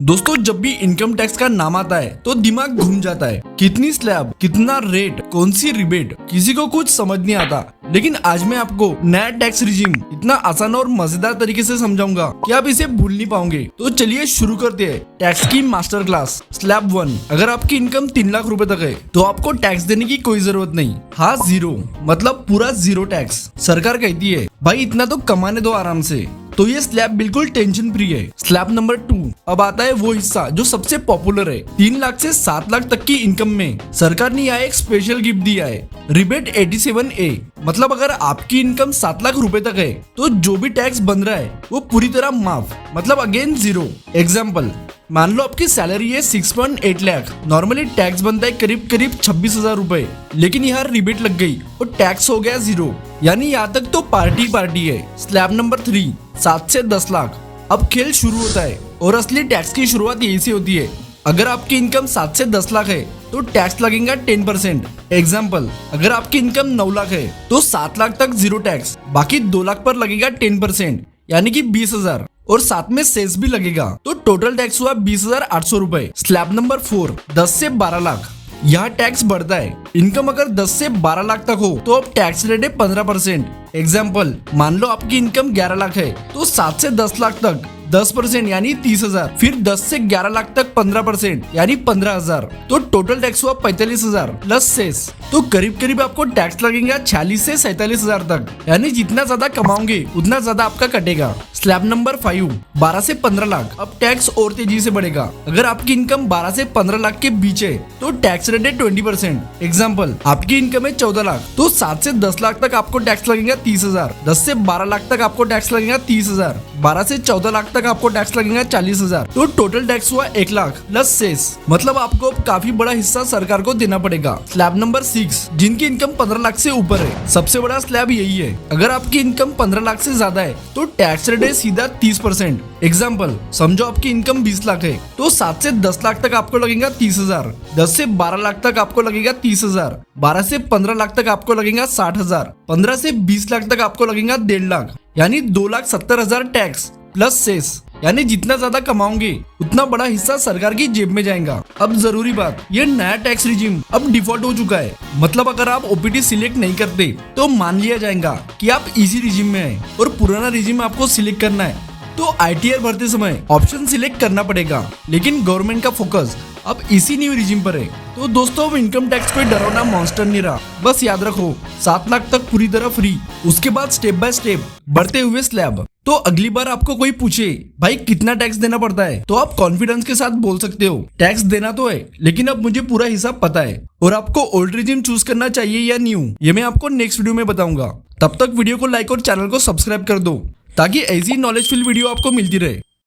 दोस्तों जब भी इनकम टैक्स का नाम आता है तो दिमाग घूम जाता है। कितनी स्लैब, कितना रेट, कौन सी रिबेट, किसी को कुछ समझ नहीं आता। लेकिन आज मैं आपको नया टैक्स रिजीम इतना आसान और मजेदार तरीके से समझाऊंगा कि आप इसे भूल नहीं पाओगे। तो चलिए शुरू करते हैं टैक्स की मास्टर क्लास। स्लैब 1, अगर आपकी इनकम 3 लाख रुपए तक है तो आपको टैक्स देने की कोई जरूरत नहीं। हाँ, जीरो मतलब पूरा जीरो टैक्स। सरकार कहती है भाई इतना तो कमाने दो आराम से, तो ये स्लैब बिल्कुल टेंशन फ्री है। स्लैब नंबर 2, अब आता है वो हिस्सा जो सबसे पॉपुलर है। 3 लाख से 7 लाख तक की इनकम में सरकार ने यहाँ एक स्पेशल गिफ्ट दिया है, रिबेट 87A। मतलब अगर आपकी इनकम 7 लाख रुपए तक है तो जो भी टैक्स बन रहा है वो पूरी तरह माफ, मतलब अगेन जीरो। एग्जाम्पल, मान लो आपकी सैलरी है 6.8 लाख। नॉर्मली टैक्स बनता है करीब 26,000 रुपए, लेकिन यहाँ रिबेट लग गई और टैक्स हो गया जीरो। यानी यहाँ तक तो पार्टी है। स्लैब नंबर 3, 7 से 10 लाख। अब खेल शुरू होता है और असली टैक्स की शुरुआत यही से होती है। अगर आपकी इनकम 7 से 10 लाख है तो टैक्स लगेगा 10%। एग्जाम्पल, अगर आपकी इनकम 9 लाख है तो 7 लाख तक जीरो टैक्स, बाकी 2 लाख पर लगेगा 10%, यानी कि 20,000, और साथ में सेस भी लगेगा। तो टोटल टैक्स हुआ 20,800 रुपए। स्लैब नंबर 4, 10 से 12 लाख। यहाँ टैक्स बढ़ता है। इनकम अगर 10 से 12 लाख तक हो तो अब टैक्स रेट है 15%। एग्जाम्पल, मान लो आपकी इनकम 11 लाख है तो 7 से 10 लाख तक 10% यानी 30,000, फिर 10 से 11 लाख तक 15% यानी 15,000, तो टोटल टैक्स हुआ 45,000 प्लस सेस। तो करीब करीब आपको टैक्स लगेगा 46 से 47,000 तक, यानी जितना ज्यादा कमाओगे उतना ज्यादा आपका कटेगा। स्लैब नंबर 5, 12 से 15 लाख। अब टैक्स और तेजी से बढ़ेगा। अगर आपकी इनकम 12 से 15 लाख के बीच है तो टैक्स रेट है 20%। एग्जाम्पल, आपकी इनकम है 14 लाख तो 7 से 10 लाख तक आपको टैक्स लगेगा 30,000, 10 से 12 लाख तक आपको टैक्स लगेगा 30,000, 12 से 14 लाख तक आपको टैक्स लगेगा 40,000। तो टोटल टैक्स हुआ 1 लाख प्लस सेस, मतलब आपको काफी बड़ा हिस्सा सरकार को देना पड़ेगा। स्लैब नंबर 6, जिनकी इनकम 15 लाख से ऊपर है। सबसे बड़ा स्लैब यही है। अगर आपकी इनकम 15 लाख से ज्यादा है तो टैक्स रेट है सीधा 30%। एग्जाम्पल, समझो आपकी इनकम 20 लाख है तो 7 से 10 लाख तक आपको लगेगा 30,000, 10 से 12 लाख तक आपको लगेगा 30,000, 12 से 15 लाख तक आपको लगेगा 60,000, 15 से 20 लाख तक आपको लगेगा 1.5 लाख, यानी 2,70,000 टैक्स प्लस सेस। यानी जितना ज्यादा कमाओगे उतना बड़ा हिस्सा सरकार की जेब में जाएगा। अब जरूरी बात, ये नया टैक्स रिजीम अब डिफॉल्ट हो चुका है। मतलब अगर आप ओपीटी सिलेक्ट नहीं करते तो मान लिया जाएगा कि आप इसी रिजीम में हैं और पुराना रिजीम आपको सिलेक्ट करना है तो आईटीआर भरते समय ऑप्शन सिलेक्ट करना पड़ेगा। लेकिन गवर्नमेंट का फोकस अब इसी न्यू रिजीम पर है। तो दोस्तों, अब इनकम टैक्स कोई डरावना मॉन्स्टर नहीं रहा। बस याद रखो 7 लाख तक पूरी तरह फ्री, उसके बाद स्टेप बाय स्टेप बढ़ते हुए स्लैब। तो अगली बार आपको कोई पूछे भाई कितना टैक्स देना पड़ता है तो आप कॉन्फिडेंस के साथ बोल सकते हो टैक्स देना तो है, लेकिन अब मुझे पूरा हिसाब पता है। और आपको ओल्ड रिजीम चूज करना चाहिए या न्यू, ये मैं आपको नेक्स्ट वीडियो में बताऊंगा। तब तक वीडियो को लाइक और चैनल को सब्सक्राइब कर दो ताकि ऐसी नॉलेजफुल वीडियो आपको मिलती रहे।